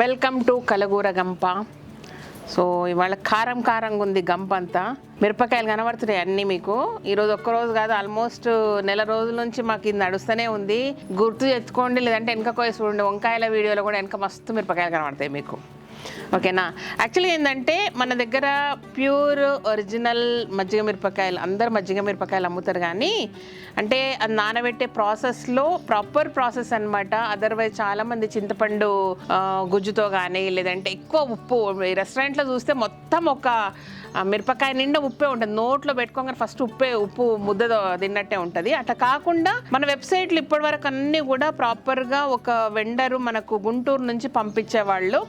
Welcome to కలగూర గంప. So ఇవాళ కారం కారంగా ఉంది గంప అంతా. మిరపకాయలు కనబడుతున్నాయి అన్నీ మీకు. ఈరోజు ఒక్కరోజు కాదు, ఆల్మోస్ట్ నెల రోజుల నుంచి మాకు ఇది నడుస్తూనే ఉంది. గుర్తు తెచ్చుకోండి, లేదంటే వెనక కోసి చూడండి. వంకాయల వీడియోలో కూడా వెనక మస్తు మిరపకాయలు కనబడతాయి మీకు. ఓకేనా? యాక్చువల్లీ ఏంటంటే మన దగ్గర ప్యూర్ ఒరిజినల్ మజ్జిగ మిరపకాయలు, అందరు మజ్జిగ మిరపకాయలు అమ్ముతారు, కానీ అంటే అది నానబెట్టే ప్రాసెస్లో ప్రాపర్ ప్రాసెస్ అనమాట. అదర్వైజ్ చాలామంది చింతపండు గుజ్జుతో కానీ, లేదంటే ఎక్కువ ఉప్పు, రెస్టారెంట్లో చూస్తే మొత్తం ఒక మిరపకాయ నిండా ఉప్పే ఉంటుంది. నోట్లో పెట్టుకోగానే ఫస్ట్ ఉప్పు ముద్దతో తిన్నట్టే ఉంటుంది. అట్లా కాకుండా మన వెబ్సైట్లు ఇప్పటి వరకు అన్నీ కూడా ప్రాపర్గా ఒక వెండరు మనకు గుంటూరు నుంచి పంపించేవాళ్ళు.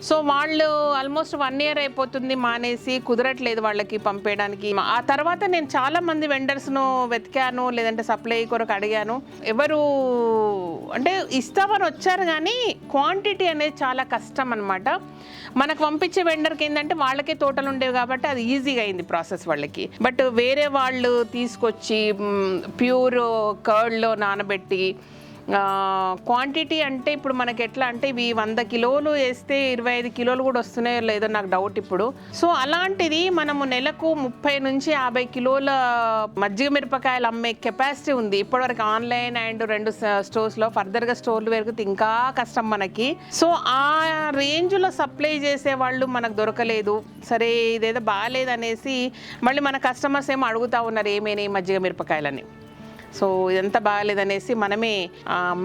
సో వాళ్ళు ఆల్మోస్ట్ 1 year అయిపోతుంది మానేసి, కుదరట్లేదు వాళ్ళకి పంపేయడానికి. ఆ తర్వాత నేను చాలా మంది వెండర్స్ను వెతికాను, లేదంటే సప్లై కొరకు అడిగాను. ఎవరు అంటే ఇస్తామని వచ్చారు, కానీ క్వాంటిటీ అనేది చాలా కష్టం అనమాట. మనకు పంపించే వెండర్కి ఏంటంటే వాళ్ళకే తోటలు ఉండేవి కాబట్టి అది ఈజీగా అయింది ప్రాసెస్ వాళ్ళకి. బట్ వేరే వాళ్ళు తీసుకొచ్చి ప్యూర్ కర్డ్లో నానబెట్టి క్వాంటిటీ అంటే ఇప్పుడు మనకి ఎట్లా అంటే ఇవి 100 కిలోలు వేస్తే 25 కిలోలు కూడా వస్తున్నాయో లేదో నాకు డౌట్ ఇప్పుడు. సో అలాంటిది మనము నెలకు 30 నుంచి 50 కిలోల మజ్జిగ మిరపకాయలు అమ్మే కెపాసిటీ ఉంది ఇప్పటివరకు ఆన్లైన్ అండ్ 2 స్టోర్స్లో. ఫర్దర్గా స్టోర్లు పెరిగితే ఇంకా కష్టం మనకి. సో ఆ రేంజ్లో సప్లై చేసే వాళ్ళు మనకు దొరకలేదు. సరే ఇదేదో బాగాలేదనేసి మళ్ళీ మన కస్టమర్స్ ఏమో అడుగుతూ ఉన్నారు ఏమేమి మజ్జిగ మిరపకాయలని. సో ఇదంతా బాగాలేదనేసి మనమే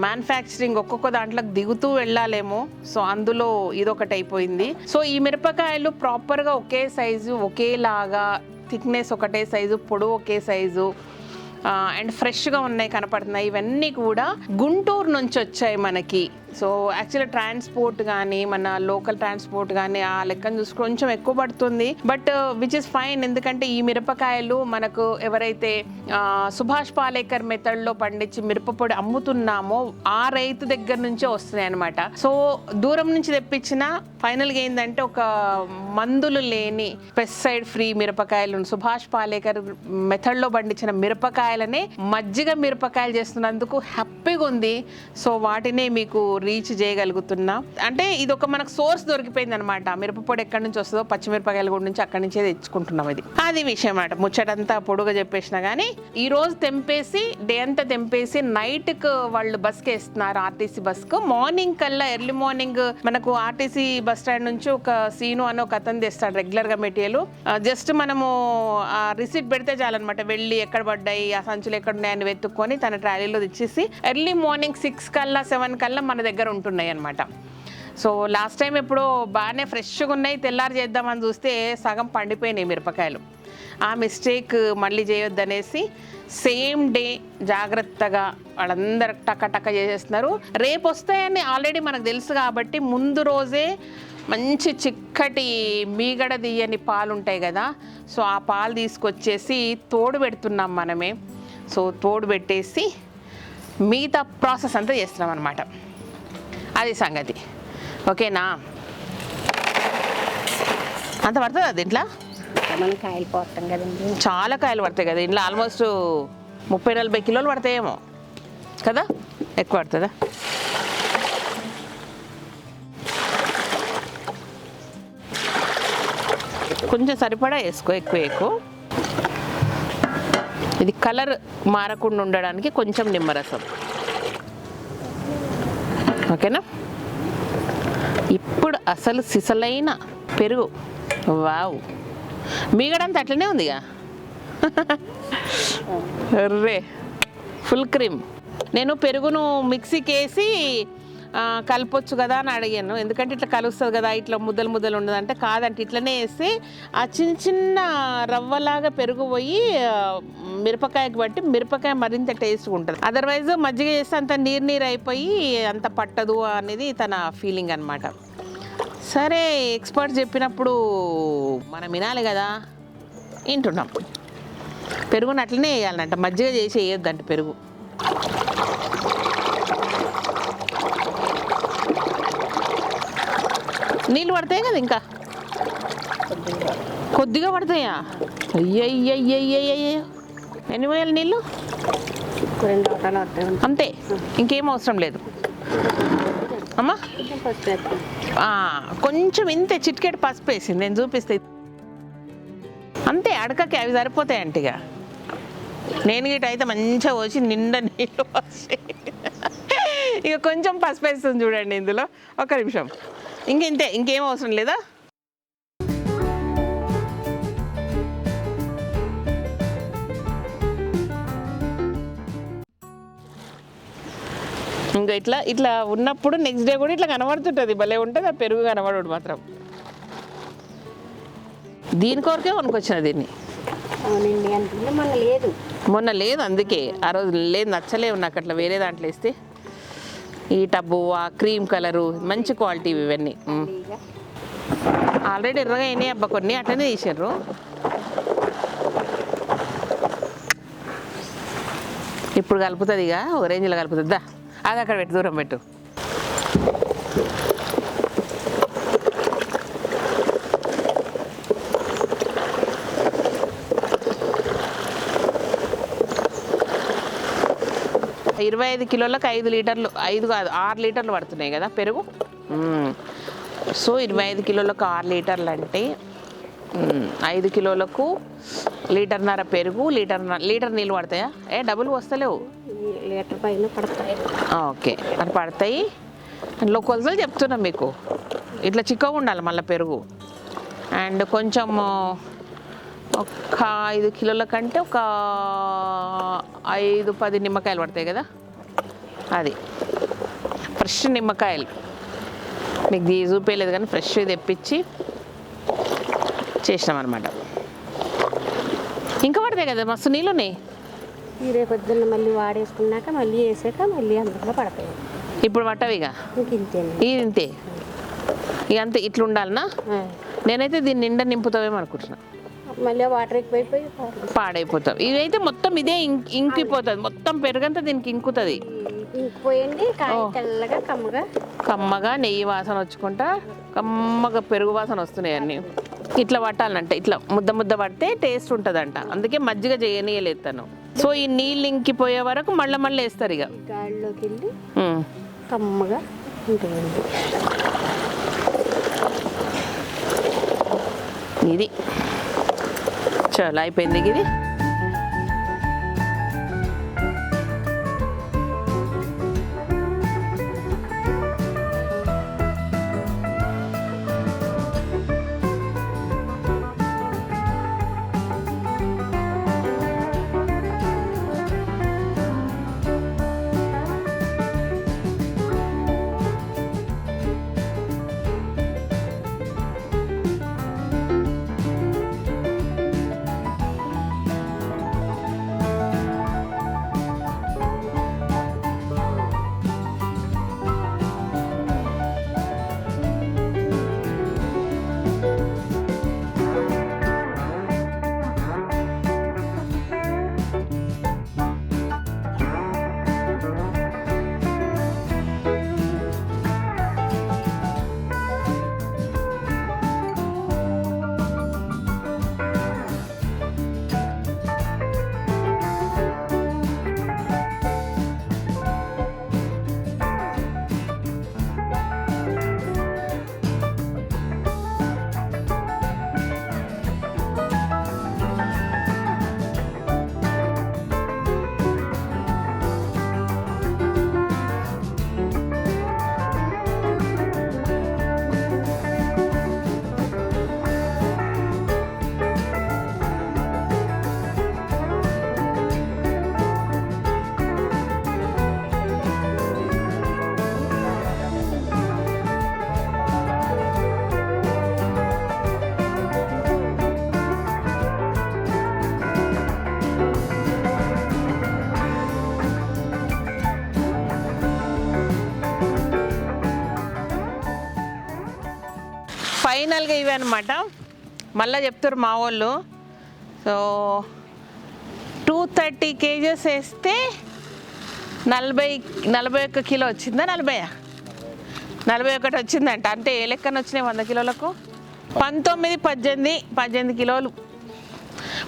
మ్యానుఫ్యాక్చరింగ్ ఒక్కొక్క దాంట్లోకి దిగుతూ వెళ్ళాలేమో. సో అందులో ఇదొకటి అయిపోయింది. సో ఈ మిరపకాయలు ప్రాపర్గా ఒకే సైజు, ఒకేలాగా థిక్నెస్ ఒకటే సైజు, పొడవు ఒకే సైజు అండ్ ఫ్రెష్గా ఉన్నాయి కనపడుతున్నాయి. ఇవన్నీ కూడా గుంటూరు నుంచి వచ్చాయి మనకి. సో యాక్చువల్లీ ట్రాన్స్పోర్ట్ కానీ, మన లోకల్ ట్రాన్స్పోర్ట్ కానీ ఆ లెక్కను చూసి కొంచెం ఎక్కువ పడుతుంది. బట్ విచ్ ఇస్ ఫైన్, ఎందుకంటే ఈ మిరపకాయలు మనకు ఎవరైతే సుభాష్ పాలేకర్ మెథడ్లో పండించి మిరపపొడి అమ్ముతున్నామో ఆ రైతు దగ్గర నుంచే వస్తున్నాయి అనమాట. సో దూరం నుంచి తెప్పించిన ఫైనల్గా ఏంటంటే ఒక మందులు లేని పెస్టిసైడ్ ఫ్రీ మిరపకాయలు, సుభాష్ పాలేకర్ మెథడ్లో పండించిన మిరపకాయలనే మజ్జిగ మిరపకాయలు చేస్తున్నందుకు హ్యాపీగా ఉంది. సో వాటినే మీకు రీచ్ చేయగలుగుతున్నా. అంటే ఇది ఒక మనకు సోర్స్ దొరికిపోయింది అనమాట. మిరపపొడి ఎక్కడి నుంచి వస్తుందో పచ్చిమిరపకాయల గుడి నుంచి అక్కడి నుంచే తెచ్చుకుంటున్నాం. అది విషయం అన్నమాట. ముచ్చటంతా పొడుగా చెప్పేసిన కానీ ఈ రోజు తెంపేసి డే అంతా తెంపేసి నైట్కి వాళ్ళు బస్కి వేస్తున్నారు, ఆర్టీసీ బస్కు. మార్నింగ్ కల్లా ఎర్లీ మార్నింగ్ మనకు ఆర్టీసీ బస్ స్టాండ్ నుంచి ఒక సీను అని ఒక అతను తెస్తాడు రెగ్యులర్గా మెటీరియల్. జస్ట్ మనము రిసిప్ట్ పెడితే చాలన్నమాట. వెళ్ళి ఎక్కడ పడ్డాయి, ఆ సంచులు ఎక్కడ ఉన్నాయని వెతుక్కొని తన ట్రాలీలో తెచ్చేసి ఎర్లీ మార్నింగ్ 6 కల్లా 7 కల్లా మన దగ్గర ఉంటున్నాయి అన్నమాట. సో లాస్ట్ టైం ఎప్పుడో బాగానే ఫ్రెష్గా ఉన్నాయి, తెల్లారి చేద్దామని చూస్తే సగం పండిపోయినాయి మిరపకాయలు. ఆ మిస్టేక్ మళ్ళీ చేయొద్దనేసి సేమ్ డే జాగ్రత్తగా వాళ్ళందరూ టక్క చేసేస్తున్నారు. రేపు వస్తాయని ఆల్రెడీ మనకు తెలుసు కాబట్టి ముందు రోజే మంచి చిక్కటి మీగడ తీయని పాలు ఉంటాయి కదా, సో ఆ పాలు తీసుకొచ్చేసి తోడు పెడుతున్నాం మనమే. సో తోడు పెట్టేసి మిగతా ప్రాసెస్ అంతా చేస్తున్నాం అనమాట. అది సంగతి. ఓకేనా? అంత పడుతుంది అది ఇంట్లో కాయలు పోతాం కదండి, చాలా కాయలు పడతాయి కదా ఇంట్లో. ఆల్మోస్ట్ 30-40 కిలోలు పడతాయేమో కదా, ఎక్కువ పడుతుందా? కొంచెం సరిపడా వేసుకో, ఎక్కువ. ఇది కలర్ మారకుండా ఉండడానికి కొంచెం నిమ్మరసం. ఓకేనా? ఇప్పుడు అసలు సిసలైన పెరుగు. వావ్, మీగడంతా అట్లనే ఉందిగా. రే ఫుల్ క్రీమ్. నేను పెరుగును మిక్సీకి వేసి కలపొచ్చు కదా అని అడిగాను, ఎందుకంటే ఇట్లా కలుస్తుంది కదా, ఇట్లా ముద్దలు ఉండదంటే కాదంటే ఇట్లనే వేస్తే ఆ చిన్న రవ్వలాగా పెరుగు పోయి మిరపకాయకి బట్టి మిరపకాయ మరింత టేస్ట్గా ఉంటుంది. అదర్వైజ్ మజ్జిగ చేస్తే అంత నీరు అయిపోయి అంత పట్టదు అనేది తన ఫీలింగ్ అనమాట. సరే ఎక్స్పర్ట్ చెప్పినప్పుడు మనం వినాలి కదా, వింటున్నాం. పెరుగుని అట్లనే వేయాలంట, మజ్జిగ చేసి వేయొద్దంట పెరుగు. నీళ్ళు పడతాయి కదా, ఇంకా కొద్దిగా పడతాయా? అయ్యయ్యయ్యయ్యయ్యో, ఎన్ని పోయాలి నీళ్ళు? 2 లోటాలు అంతే, ఇంకేం అవసరం లేదు. అమ్మా కొంచెం పసుపు వేస్తాం. కొంచెం ఇంతే చిటికెడు పసుపు వేసింది, నేను చూపిస్తే అంతే. అడకకి అవి సరిపోతాయి అంటే ఇక నేను గిట్ట అయితే మంచిగా పోసి నిండా నీళ్ళు పోసి ఇక కొంచెం పసుపు వేస్తుంది చూడండి ఇందులో. ఒక్క నిమిషం, ఇంతే, ఇంకేం అవసరం లేదా. ఇంకా ఇట్లా ఇట్లా ఉన్నప్పుడు నెక్స్ట్ డే కూడా ఇట్లా కనబడుతుంటుంది, భలే ఉంటుంది ఆ పెరుగు కనబడు మాత్రం. దీని కొరకే కొనుక్కొచ్చిన దీన్ని. అవునండి, అంటే మొన్న లేదు, అందుకే ఆ రోజు లేదు, నచ్చలేవు నాకు అట్లా వేరే దాంట్లో వేస్తే. ఈ టబ్బు, ఆ క్రీమ్ కలరు, మంచి క్వాలిటీ ఇవన్నీ. ఆల్రెడీ ఎర్రగా అయినాయి అబ్బా కొన్ని, అట్లనే తీసారు. ఇప్పుడు కలుపుతుంది ఇక, రేంజ్లో కలుపుతుంది. దా అది అక్కడ పెట్టు, దూరం పెట్టు. ఇరవై 25 కిలోలకు 5 లీటర్లు, 5 కాదు 6 లీటర్లు పడుతున్నాయి కదా పెరుగు. సో 25 కిలోలకు 6 లీటర్లు అంటే 5 కిలోలకు లీటర్న్నర పెరుగు, లీటర్ నీళ్ళు పడతాయా? డబ్బులు వస్తలేవు, లీటర్ పైన పడతాయి. ఓకే అది పడతాయి. అందులో కొలతలు చెప్తున్నాం మీకు, ఇట్లా చిక్కగా ఉండాలి మళ్ళీ పెరుగు. అండ్ కొంచెం ఒక 5 కిలోల కంటే ఒక 5-10 నిమ్మకాయలు పడతాయి కదా, అది ఫ్రెష్ నిమ్మకాయలు. మీకు చూపించలేదు కానీ ఫ్రెష్ తెప్పించి చేసినాం అనమాట. ఇంకా పడతాయి కదా, మస్తు నీళ్ళు ఉన్నాయి. ఈ రేపు పొద్దున్న మళ్ళీ వాడేసుకున్నాక మళ్ళీ వేసాక మళ్ళీ అందులో పడతాయి. ఇప్పుడు పట్టవు ఇక, ఇది ఇంతే ఇక అంతే. ఇట్లా ఉండాలనా? నేనైతే దీన్ని నిండా నింపుతావేమో అనుకుంటున్నా. మళ్ళీ వాటర్ ఎక్కువైపోయి పాడైపోతాం. ఇదైతే మొత్తం ఇదే ఇంకిపోతుంది, మొత్తం పెరుగంతా దీనికి ఇంకుతుంది. ఇంకిపోయింది, తెల్లగా కమ్మగా నెయ్యి వాసన వచ్చుకుంటా కమ్మగా పెరుగు వాసన వస్తున్నాయి అన్నీ. ఇట్లా పట్టాలంట, ఇట్లా ముద్ద ముద్ద పడితే టేస్ట్ ఉంటుందంట. అందుకే మజ్జిగ చేయనీయలేదు తను. సో ఈ నీళ్ళు ఇంకిపోయే వరకు మళ్ళీ వేస్తారు ఇక గాడిలోకి వెళ్ళి కమ్మగా ఉంటుంది. ఇది చాలా అయిపోయింది ఇది. ఫైనల్గా ఇవి అనమాట. మళ్ళీ చెప్తారు మా వాళ్ళు. సో 230 kgs వేస్తే 41 కిలో వచ్చిందా? 41 వచ్చిందంట. అంటే ఏ లెక్కన వచ్చినాయి 100 కిలోలకు? 18 కిలోలు.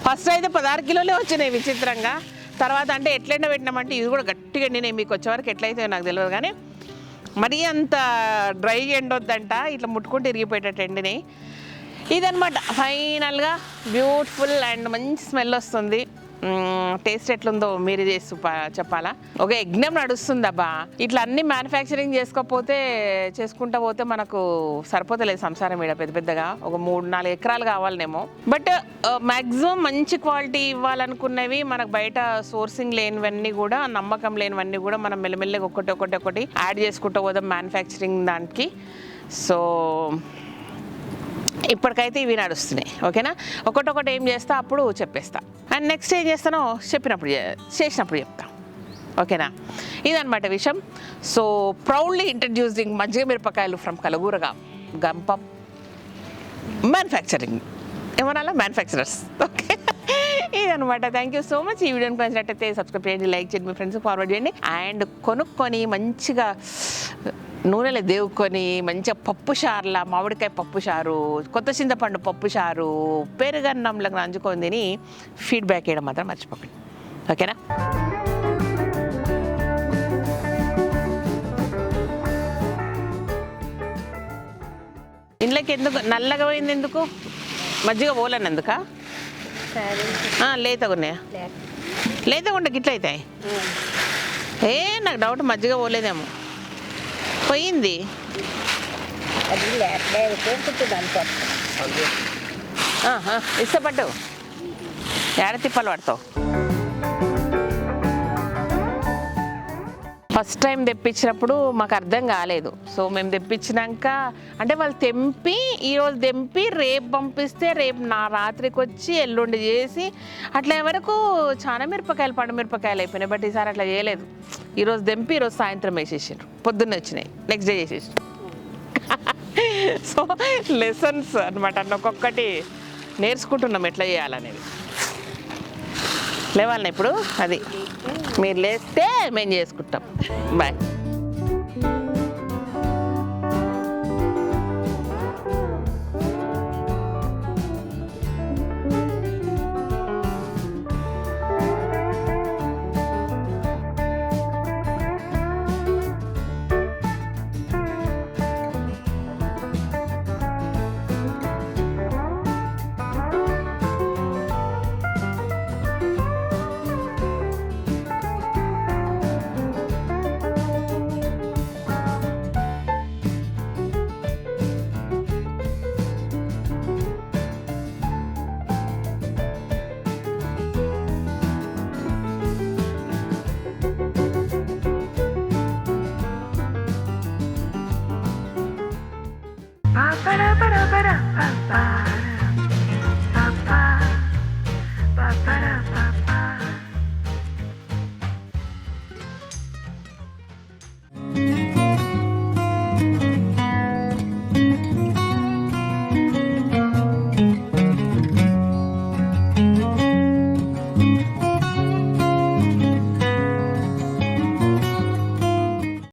ఫస్ట్ అయితే 16 కిలోలే వచ్చినాయి విచిత్రంగా. తర్వాత అంటే ఎట్లెండ పెట్టినామంటే ఇది కూడా గట్టిగా ఎండినాయి. మీకు వచ్చేవరకు ఎట్లయితే నాకు తెలియదు కానీ మరీ అంత డ్రై ఎండొద్దంట, ఇట్లా ముట్టుకుంటే ఇరిగిపోయేటట్టు ఎండినాయి. ఇదనమాట ఫైనల్గా బ్యూటిఫుల్ అండ్ మంచి స్మెల్ వస్తుంది. టేస్ట్ ఎట్లుందో మీరు చేసి చెప్పాలా. ఒక యజ్ఞం నడుస్తుందబ్బా. ఇట్లా అన్ని మ్యానుఫ్యాక్చరింగ్ చేసుకుంటా పోతే మనకు సరిపోతలేదు సంసారం మీద పెద్దగా. ఒక 3-4 ఎకరాలు కావాలనేమో. బట్ మ్యాక్సిమం మంచి క్వాలిటీ ఇవ్వాలనుకున్నవి మనకు బయట సోర్సింగ్ లేనివన్నీ కూడా, నమ్మకం లేనివన్నీ కూడా మనం మెల్లమెల్లగా ఒకటి యాడ్ చేసుకుంటూ పోదాం మ్యానుఫ్యాక్చరింగ్ దానికి. సో ఇప్పటికైతే ఇవి నడుస్తున్నాయి. ఓకేనా, ఒకటొకటి ఏం చేస్తా అప్పుడు చెప్పేస్తా. అండ్ నెక్స్ట్ ఏం చేస్తానో చేసినప్పుడు చెప్తా. ఓకేనా, ఇదనమాట విషయం. సో ప్రౌడ్లీ ఇంట్రడ్యూసింగ్ మజ్జిగ మిరపకాయలు ఫ్రమ్ కలగూరగా గంప మ్యానుఫ్యాక్చరింగ్, ఏమన్నా మ్యానుఫ్యాక్చరర్స్. ఓకే, ఇదనమాట. Thank you so much. ఈ వీడియోని నచ్చినట్టయితే సబ్స్క్రైబ్ చేయండి, లైక్ చేయండి, మీ ఫ్రెండ్స్కి ఫార్వర్డ్ చేయండి. అండ్ కొనుక్కొని మంచిగా నూనెలో దేవుకొని మంచిగా పప్పు చారులా, మామిడికాయ పప్పు చారు, కొత్త చింతపండు పప్పు చారు, పెరుగన్నంలకు నంచుకొని తిని ఫీడ్బ్యాక్ ఇవ్వడం మాత్రం మర్చిపోకండి. ఓకేనా. ఇంట్లోకి ఎందుకు నల్లగా పోయింది? ఎందుకు? మజ్జిగ పోలేనందుక? లేతగా ఉన్నాయా? లేతగా ఉంటే గిట్ల అవుతాయి. నాకు డౌట్ మజ్జిగ పోలేదేమో. పోయింది. ఇష్టపడ్డావు, ఏడ తిప్పలు పడతావు. ఫస్ట్ టైం తెప్పించినప్పుడు మాకు అర్థం కాలేదు. సో మేము తెప్పించినాక అంటే వాళ్ళు ఈరోజు తెంపి రేపు పంపిస్తే రేపు రాత్రికి వచ్చి ఎల్లుండి చేసి అట్లా వరకు చాలా మిరపకాయలు పండు మిరపకాయలు అయిపోయినాయి. బట్ ఈసారి అట్లా చేయలేదు. ఈరోజు తెంపి ఈరోజు సాయంత్రం వేసేసారు, పొద్దున్నే వచ్చినాయి, నెక్స్ట్ డే చేసేసారు. సో లెసన్స్ అనమాట, ఒక్కొక్కటి నేర్చుకుంటున్నాం ఎట్లా చేయాలనేది. లేవాలని ఇప్పుడు అది మీరు లేస్తే మేము చేసుకుంటాం. Bye. Ba ba ba ba ba ba ba.